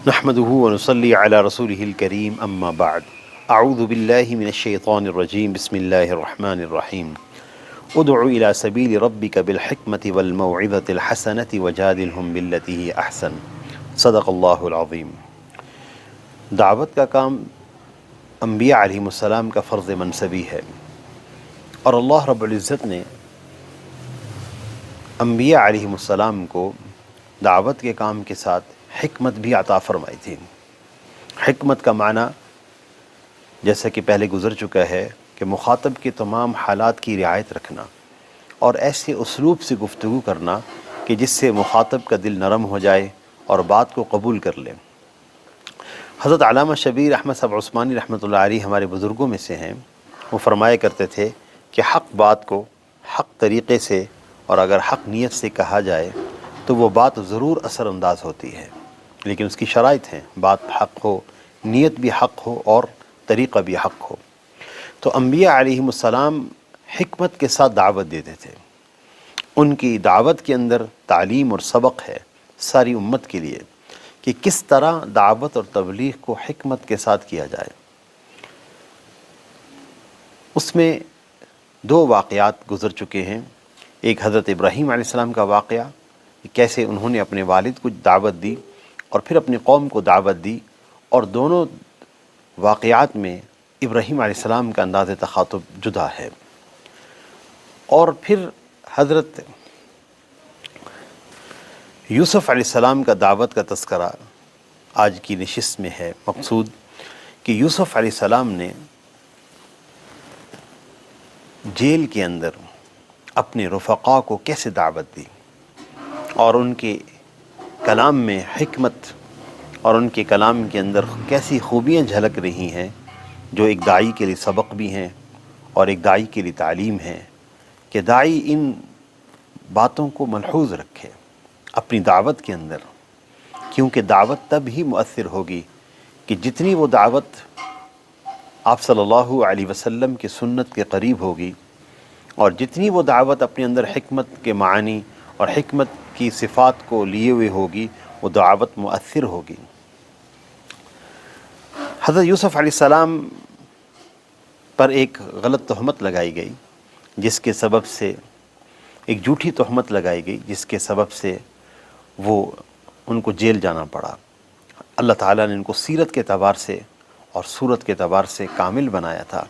نحمده ونصلي على رسوله الكريم اما بعد اعوذ بالله من الشيطان الرجيم بسم الله الرحمن الرحيم ادع الى سبيل ربك بالحكمة والموعظة الحسنة وجادلهم بالتي هي احسن صدق اللہ العظیم۔ دعوت کا کام انبیاء علیہم السلام کا فرض منصبی ہے، اور اللہ رب العزت نے انبیاء علیہم السلام کو دعوت کے کام کے ساتھ حکمت بھی عطا فرمائی تھی۔ حکمت کا معنی جیسا کہ پہلے گزر چکا ہے کہ مخاطب کے تمام حالات کی رعایت رکھنا اور ایسے اسلوب سے گفتگو کرنا کہ جس سے مخاطب کا دل نرم ہو جائے اور بات کو قبول کر لے۔ حضرت علامہ شبیر احمد صاحب عثمانی رحمۃ اللہ علیہ ہمارے بزرگوں میں سے ہیں، وہ فرمایا کرتے تھے کہ حق بات کو حق طریقے سے اور اگر حق نیت سے کہا جائے تو وہ بات ضرور اثر انداز ہوتی ہے، لیکن اس کی شرائط ہیں، بات حق ہو، نیت بھی حق ہو اور طریقہ بھی حق ہو۔ تو انبیاء علیہم السلام حکمت کے ساتھ دعوت دیتے تھے۔ ان کی دعوت کے اندر تعلیم اور سبق ہے ساری امت کے لیے کہ کس طرح دعوت اور تبلیغ کو حکمت کے ساتھ کیا جائے۔ اس میں دو واقعات گزر چکے ہیں، ایک حضرت ابراہیم علیہ السلام کا واقعہ کہ کیسے انہوں نے اپنے والد کو دعوت دی اور پھر اپنی قوم کو دعوت دی، اور دونوں واقعات میں ابراہیم علیہ السلام کا انداز تخاطب جدا ہے۔ اور پھر حضرت یوسف علیہ السلام کا دعوت کا تذکرہ آج کی نشست میں ہے۔ مقصود کہ یوسف علیہ السلام نے جیل کے اندر اپنے رفقا کو کیسے دعوت دی، اور ان کے کلام میں حکمت اور ان کے کلام کے اندر کیسی خوبیاں جھلک رہی ہیں جو ایک داعی کے لیے سبق بھی ہیں اور ایک داعی کے لیے تعلیم ہے، کہ داعی ان باتوں کو ملحوظ رکھے اپنی دعوت کے اندر، کیونکہ دعوت تب ہی مؤثر ہوگی کہ جتنی وہ دعوت آپ صلی اللہ علیہ وسلم کی سنت کے قریب ہوگی، اور جتنی وہ دعوت اپنے اندر حکمت کے معانی اور حکمت کی صفات کو لیے ہوئے ہوگی، وہ دعوت مؤثر ہوگی۔ حضرت یوسف علیہ السلام پر ایک غلط تہمت لگائی گئی، جس کے سبب سے ایک جھوٹی تہمت لگائی گئی، جس کے سبب سے وہ ان کو جیل جانا پڑا۔ اللہ تعالیٰ نے ان کو سیرت کے اعتبار سے اور صورت کے اعتبار سے کامل بنایا تھا،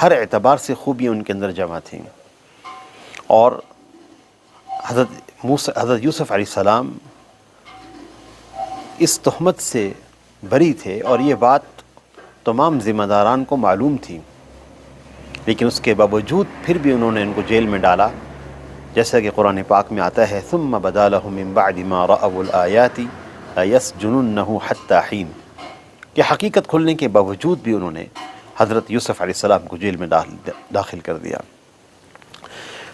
ہر اعتبار سے خوبیاں ان کے اندر جمع تھیں، اور حضرت یوسف علیہ السلام اس تہمت سے بری تھے، اور یہ بات تمام ذمہ داران کو معلوم تھی، لیکن اس کے باوجود پھر بھی انہوں نے ان کو جیل میں ڈالا، جیسا کہ قرآن پاک میں آتا ہے ثم بدا لهم من بعد ما رأوا الآیات لیسجننہ حتی حین، کہ حقیقت کھلنے کے باوجود بھی انہوں نے حضرت یوسف علیہ السلام کو جیل میں داخل کر دیا۔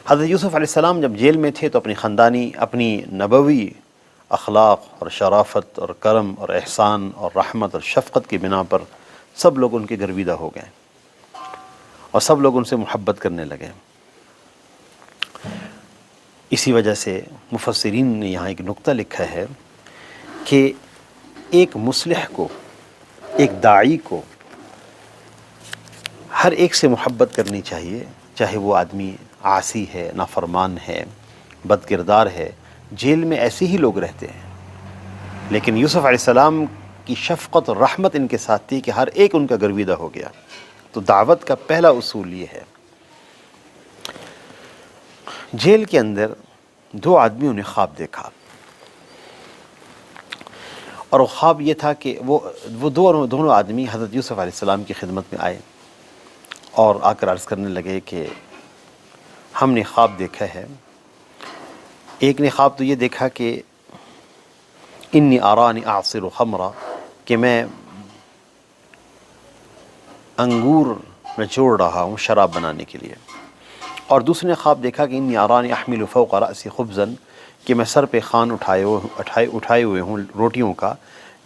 حضرت یوسف علیہ السلام جب جیل میں تھے تو اپنی خاندانی، اپنی نبوی اخلاق اور شرافت اور کرم اور احسان اور رحمت اور شفقت کی بنا پر سب لوگ ان کے گرویدہ ہو گئے، اور سب لوگ ان سے محبت کرنے لگے۔ اسی وجہ سے مفسرین نے یہاں ایک نقطہ لکھا ہے کہ ایک مصلح کو، ایک داعی کو ہر ایک سے محبت کرنی چاہیے، چاہے وہ آدمی عاصی ہے، نافرمان ہے، بد کردار ہے۔ جیل میں ایسے ہی لوگ رہتے ہیں، لیکن یوسف علیہ السلام کی شفقت اور رحمت ان کے ساتھ تھی کہ ہر ایک ان کا گرویدہ ہو گیا۔ تو دعوت کا پہلا اصول یہ ہے۔ جیل کے اندر دو آدمیوں نے خواب دیکھا، اور وہ خواب یہ تھا کہ وہ دونوں آدمی حضرت یوسف علیہ السلام کی خدمت میں آئے اور آ کر عرض کرنے لگے کہ ہم نے خواب دیکھا ہے۔ ایک نے خواب تو یہ دیکھا کہ انی ارانی اعصر خمرا، کہ میں انگور نچوڑ رہا ہوں شراب بنانے کے لیے، اور دوسرے نے خواب دیکھا کہ انی ارانی احمل فوق رأسی خبزا، کہ میں سر پہ خوان اٹھائے ہوئے ہوں روٹیوں کا،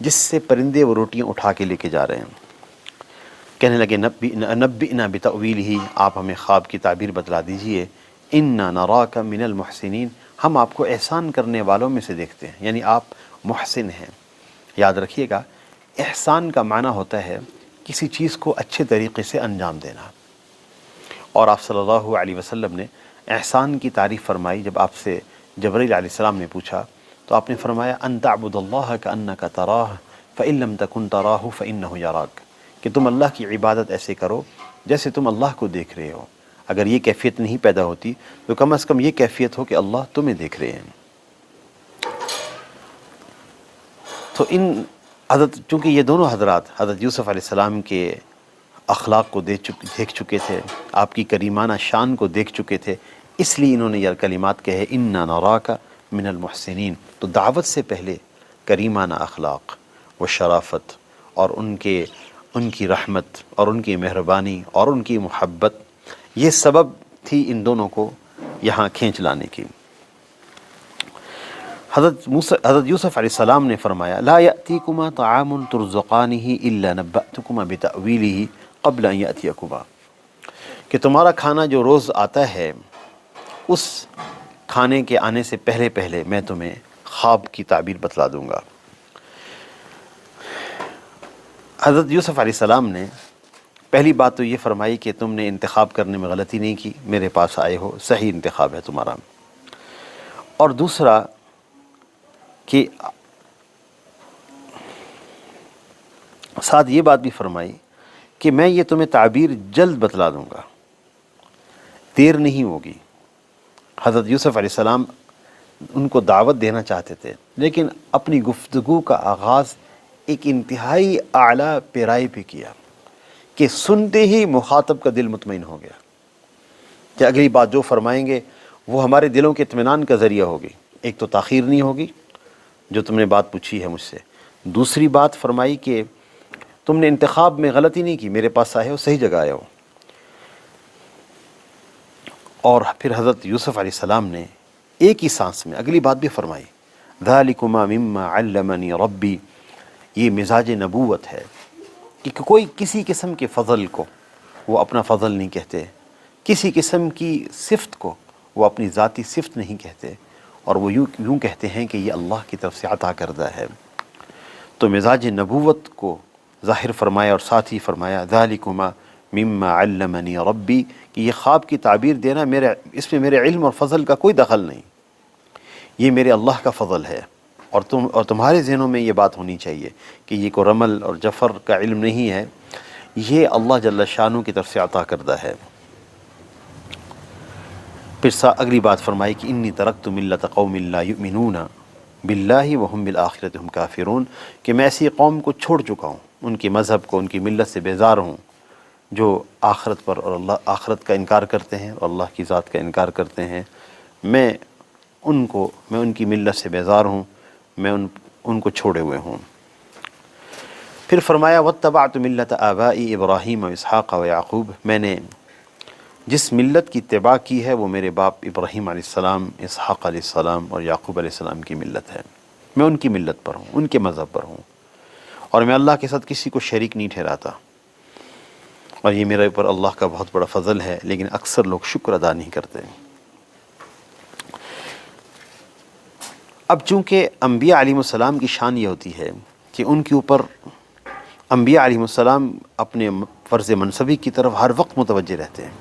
جس سے پرندے وہ روٹیاں اٹھا کے لے کے جا رہے ہیں۔ کہنے لگے نبئنا بتأویلہ، آپ ہمیں خواب کی تعبیر بتلا دیجئے، انا نراک من المحسنین، ہم آپ کو احسان کرنے والوں میں سے دیکھتے ہیں، یعنی آپ محسن ہیں۔ یاد رکھیے گا، احسان کا معنی ہوتا ہے کسی چیز کو اچھے طریقے سے انجام دینا، اور آپ صلی اللہ علیہ وسلم نے احسان کی تعریف فرمائی جب آپ سے جبرائیل علیہ السلام نے پوچھا تو آپ نے فرمایا ان تعبد اللہ کأنک تراہ فإن لم تکن تراہ فإنہ یراک، کہ تم اللہ کی عبادت ایسے کرو جیسے تم اللہ کو دیکھ رہے ہو۔ اگر یہ کیفیت نہیں پیدا ہوتی تو کم از کم یہ کیفیت ہو کہ اللہ تمہیں دیکھ رہے ہیں۔ تو ان حضرت، چونکہ یہ دونوں حضرات حضرت یوسف علیہ السلام کے اخلاق کو دیکھ چکے تھے، آپ کی کریمانہ شان کو دیکھ چکے تھے، اس لیے انہوں نے یہ کلمات کہے انا نراک من المحسنین۔ تو دعوت سے پہلے کریمانہ اخلاق و شرافت اور ان کی رحمت اور ان کی مہربانی اور ان کی محبت، یہ سبب تھی ان دونوں کو یہاں کھینچ لانے کی۔ حضرت یوسف علیہ السلام نے فرمایا لا یأتیکما طعام ترزقانہ الا نبأتکما بتأویلہ قبل ان یأتیکما، کہ تمہارا کھانا جو روز آتا ہے اس کھانے کے آنے سے پہلے پہلے میں تمہیں خواب کی تعبیر بتلا دوں گا۔ حضرت یوسف علیہ السلام نے پہلی بات تو یہ فرمائی کہ تم نے انتخاب کرنے میں غلطی نہیں کی، میرے پاس آئے ہو، صحیح انتخاب ہے تمہارا۔ اور دوسرا کہ ساتھ یہ بات بھی فرمائی کہ میں یہ تمہیں تعبیر جلد بتلا دوں گا، دیر نہیں ہوگی۔ حضرت یوسف علیہ السلام ان کو دعوت دینا چاہتے تھے، لیکن اپنی گفتگو کا آغاز ایک انتہائی اعلیٰ پیرائی پہ کیا کہ سنتے ہی مخاطب کا دل مطمئن ہو گیا کہ اگلی بات جو فرمائیں گے وہ ہمارے دلوں کے اطمینان کا ذریعہ ہوگی۔ ایک تو تاخیر نہیں ہوگی جو تم نے بات پوچھی ہے مجھ سے، دوسری بات فرمائی کہ تم نے انتخاب میں غلطی نہیں کی، میرے پاس آئے ہو، صحیح جگہ آئے ہو۔ اور پھر حضرت یوسف علیہ السلام نے ایک ہی سانس میں اگلی بات بھی فرمائی ذالکما مما علمنی ربی، یہ مزاج نبوت ہے کہ کوئی کسی قسم کے فضل کو وہ اپنا فضل نہیں کہتے، کسی قسم کی صفت کو وہ اپنی ذاتی صفت نہیں کہتے، اور وہ یوں کہتے ہیں کہ یہ اللہ کی طرف سے عطا کردہ ہے۔ تو مزاج نبوت کو ظاہر فرمایا اور ساتھ ہی فرمایا ذالکما مما علمنی ربی، کہ یہ خواب کی تعبیر دینا اس میں میرے علم اور فضل کا کوئی دخل نہیں، یہ میرے اللہ کا فضل ہے۔ اور تمہارے ذہنوں میں یہ بات ہونی چاہیے کہ یہ کوئی رمل اور جفر کا علم نہیں ہے، یہ اللہ جل شانہ کی طرف سے عطا کردہ ہے۔ پھر اگلی بات فرمائی کہ انی ترکت ملت قوم لا یؤمنون باللہ وہم بالآخرۃ ہم کافرون، کہ میں ایسی قوم کو چھوڑ چکا ہوں، ان کی مذہب کو، ان کی ملت سے بیزار ہوں، جو آخرت پر اور آخرت کا انکار کرتے ہیں اور اللہ کی ذات کا انکار کرتے ہیں۔ میں ان کی ملت سے بیزار ہوں، میں ان کو چھوڑے ہوئے ہوں۔ پھر فرمایا واتبعت ملت آبائی ابراہیم و اسحاق و یعقوب، میں نے جس ملت کی اتباع کی ہے وہ میرے باپ ابراہیم علیہ السلام، اسحاق علیہ السلام اور یعقوب علیہ السلام کی ملت ہے، میں ان کی ملت پر ہوں، ان کے مذہب پر ہوں، اور میں اللہ کے ساتھ کسی کو شریک نہیں ٹھہراتا، اور یہ میرے اوپر اللہ کا بہت بڑا فضل ہے، لیکن اکثر لوگ شکر ادا نہیں کرتے۔ اب چونکہ انبیاء علیہ السلام کی شان یہ ہوتی ہے کہ ان کے اوپر انبیاء علیہ السلام اپنے فرض منصبی کی طرف ہر وقت متوجہ رہتے ہیں،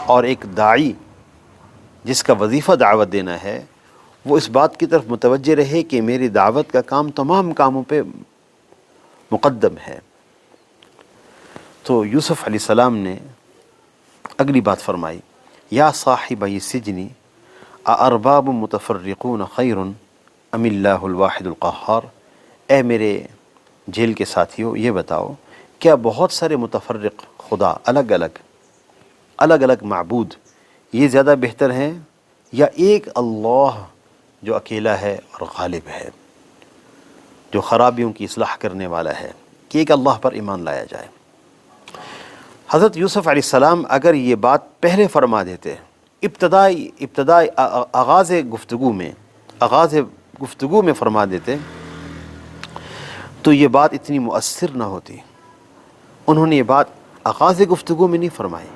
اور ایک داعی جس کا وظیفہ دعوت دینا ہے وہ اس بات کی طرف متوجہ رہے کہ میری دعوت کا کام تمام کاموں پہ مقدم ہے۔ تو یوسف علیہ السلام نے اگلی بات فرمائی یا صاحبی السجن اارباب متفرقون خیر ام اللہ الواحد القہار، اے میرے جیل کے ساتھیوں یہ بتاؤ کیا بہت سارے متفرق خدا، الگ الگ معبود، یہ زیادہ بہتر ہیں یا ایک اللہ جو اکیلا ہے اور غالب ہے، جو خرابیوں کی اصلاح کرنے والا ہے، کہ ایک اللہ پر ایمان لایا جائے۔ حضرت یوسف علیہ السلام اگر یہ بات پہلے فرما دیتے، ابتدائی آغاز گفتگو میں فرما دیتے تو یہ بات اتنی مؤثر نہ ہوتی۔ انہوں نے یہ بات آغاز گفتگو میں نہیں فرمائی،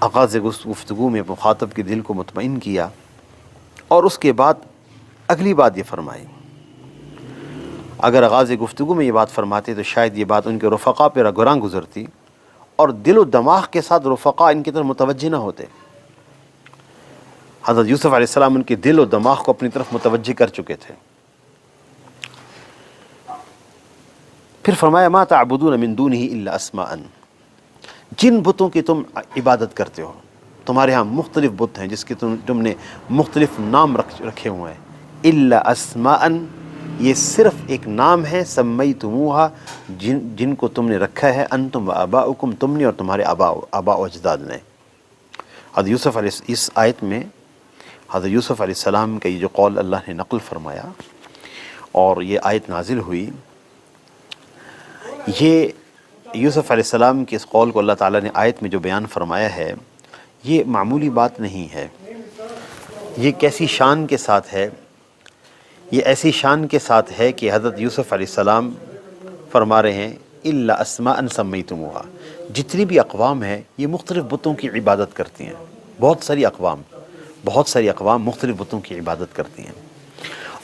آغاز گفتگو میں مخاطب کے دل کو مطمئن کیا، اور اس کے بعد اگلی بات یہ فرمائی اگر آغاز گفتگو میں یہ بات فرماتے تو شاید یہ بات ان کے رفقا پہ رگراں گزرتی اور دل و دماغ کے ساتھ رفقا ان کی طرف متوجہ نہ ہوتے۔ حضرت یوسف علیہ السلام ان کے دل و دماغ کو اپنی طرف متوجہ کر چکے تھے۔ پھر فرمایا ما تعبدون من دونہ الا اسماء، جن بتوں کی تم عبادت کرتے ہو، تمہارے ہاں مختلف بت ہیں جس کے تم نے مختلف نام رکھے ہوئے ہیں، الا اسماء، یہ صرف ایک نام ہے، سمیتموہا، جن کو تم نے رکھا ہے، انتم و آباؤکم، تم نے اور تمہارے آباء و اجداد نے۔ حضرت یوسف علیہ اس آیت میں حضرت یوسف علیہ السلام کا یہ جو قول اللہ نے نقل فرمایا اور یہ آیت نازل ہوئی، یہ یوسف علیہ السلام کے اس قول کو اللہ تعالیٰ نے آیت میں جو بیان فرمایا ہے، یہ معمولی بات نہیں ہے۔ یہ کیسی شان کے ساتھ ہے، یہ ایسی شان کے ساتھ ہے کہ حضرت یوسف علیہ السلام فرما رہے ہیں الا اسماء سمیتموہا، جتنی بھی اقوام ہیں یہ مختلف بتوں کی عبادت کرتی ہیں، بہت ساری اقوام مختلف بتوں کی عبادت کرتی ہیں،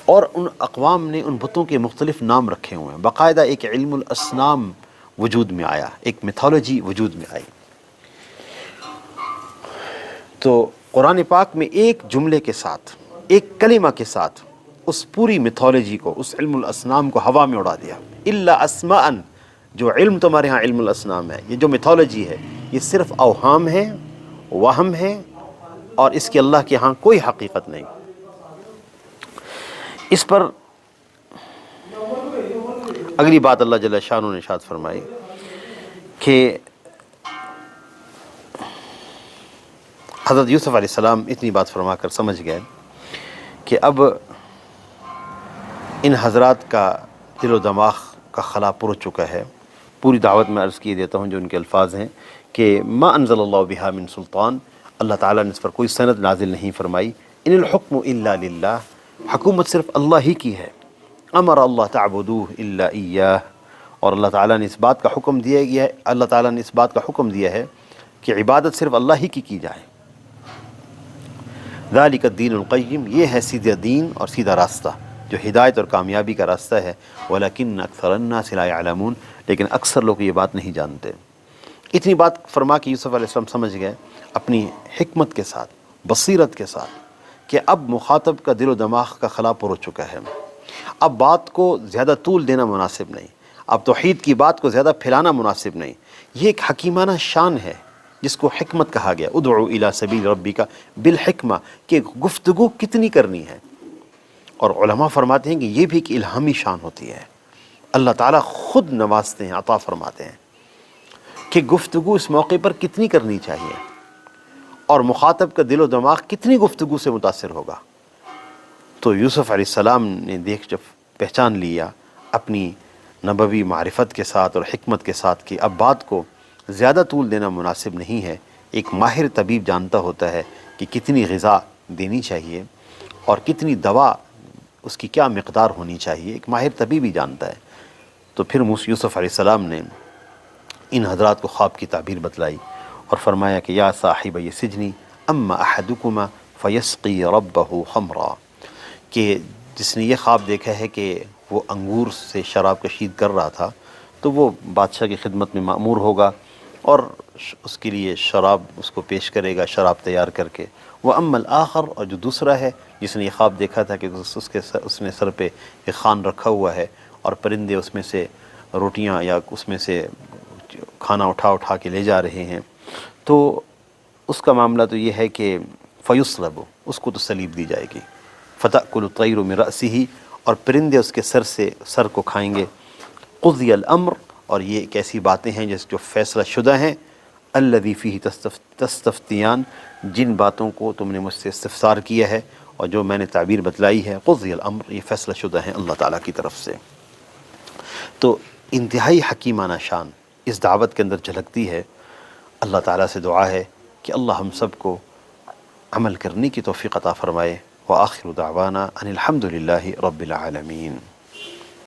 اور ان اقوام نے ان بتوں کے مختلف نام رکھے ہوئے ہیں۔ باقاعدہ ایک علم الاصنام وجود میں آیا، ایک میتھولوجی وجود میں آئی۔ تو قرآن پاک میں ایک جملے کے ساتھ، ایک کلمہ کے ساتھ اس پوری میتھولوجی کو، اس علم الاصنام کو ہوا میں اڑا دیا۔ الا اسماء، جو علم تمہارے ہاں علم الاصنام ہے، یہ جو میتھولوجی ہے، یہ صرف اوہام ہے، وہم ہے، اور اس کی اللہ کے ہاں کوئی حقیقت نہیں۔ اس پر اگلی بات اللہ جل شانہ نے ارشاد فرمائی کہ حضرت یوسف علیہ السلام اتنی بات فرما کر سمجھ گئے کہ اب ان حضرات کا دل و دماغ کا خلا پر چکا ہے۔ پوری دعوت میں عرض کیے دیتا ہوں جو ان کے الفاظ ہیں کہ ما انزل اللہ بہا من سلطان، اللہ تعالیٰ نے اس پر کوئی سند نازل نہیں فرمائی۔ ان الحکم الا للہ، حکومت صرف اللہ ہی کی ہے۔ امر اللہ تعبدوہ الا ایاہ، اور اللہ تعالیٰ نے اس بات کا حکم دیا گیا ہے، اللہ تعالیٰ نے اس بات کا حکم دیا ہے کہ عبادت صرف اللہ ہی کی جائے۔ ذالک الدین القیم، یہ ہے سیدھا دین اور سیدھا راستہ جو ہدایت اور کامیابی کا راستہ ہے۔ ولکن اکثر الناس لا یعلمون، لیکن اکثر لوگ یہ بات نہیں جانتے۔ اتنی بات فرما کے یوسف علیہ السلام سمجھ گئے اپنی حکمت کے ساتھ، بصیرت کے ساتھ، کہ اب مخاطب کا دل و دماغ کا خلا پر ہو چکا ہے، اب بات کو زیادہ طول دینا مناسب نہیں، اب توحید کی بات کو زیادہ پھیلانا مناسب نہیں۔ یہ ایک حکیمانہ شان ہے جس کو حکمت کہا گیا، ادعو الی سبیل ربک بالحکمہ، کہ گفتگو کتنی کرنی ہے۔ اور علماء فرماتے ہیں کہ یہ بھی ایک الہامی شان ہوتی ہے، اللہ تعالیٰ خود نوازتے ہیں، عطا فرماتے ہیں کہ گفتگو اس موقع پر کتنی کرنی چاہیے اور مخاطب کا دل و دماغ کتنی گفتگو سے متاثر ہوگا۔ تو یوسف علیہ السلام نے جب پہچان لیا اپنی نبوی معرفت کے ساتھ اور حکمت کے ساتھ کہ اب بات کو زیادہ طول دینا مناسب نہیں ہے، ایک ماہر طبیب جانتا ہوتا ہے کہ کتنی غذا دینی چاہیے اور کتنی دوا اس کی کیا مقدار ہونی چاہیے، ایک ماہر طبیب ہی جانتا ہے۔ تو پھر یوسف علیہ السلام نے ان حضرات کو خواب کی تعبیر بتلائی اور فرمایا کہ یا صاحب یہ سجنی اما احدکما فیسقی ربہ خمرا، کہ جس نے یہ خواب دیکھا ہے کہ وہ انگور سے شراب کشید کر رہا تھا تو وہ بادشاہ کی خدمت میں مأمور ہوگا اور اس کے لیے شراب اس کو پیش کرے گا، شراب تیار کر کے۔ وہ اما الآخر، اور جو دوسرا ہے جس نے یہ خواب دیکھا تھا کہ اس نے سر پہ ایک خوان رکھا ہوا ہے اور پرندے اس میں سے روٹیاں یا اس میں سے کھانا اٹھا کے لے جا رہے ہیں، تو اس کا معاملہ تو یہ ہے کہ فیصلب، اس کو تو صلیب دی جائے گی، فتأکل الطیر من رأسہ، اور پرندے اس کے سر کو کھائیں گے۔ قضی الامر، اور یہ ایک ایسی باتیں ہیں جو فیصلہ شدہ ہیں، الذی فیہ تستفتیان، جن باتوں کو تم نے مجھ سے استفسار کیا ہے اور جو میں نے تعبیر بتلائی ہے، قضی الامر، یہ فیصلہ شدہ ہیں اللہ تعالیٰ کی طرف سے۔ تو انتہائی حکیمانہ شان اس دعوت کے اندر جھلکتی ہے۔ اللہ تعالیٰ سے دعا ہے کہ اللہ ہم سب کو عمل کرنے کی توفیق عطا فرمائے۔ وآخر دعوانا ان الحمد للہ رب العالمین۔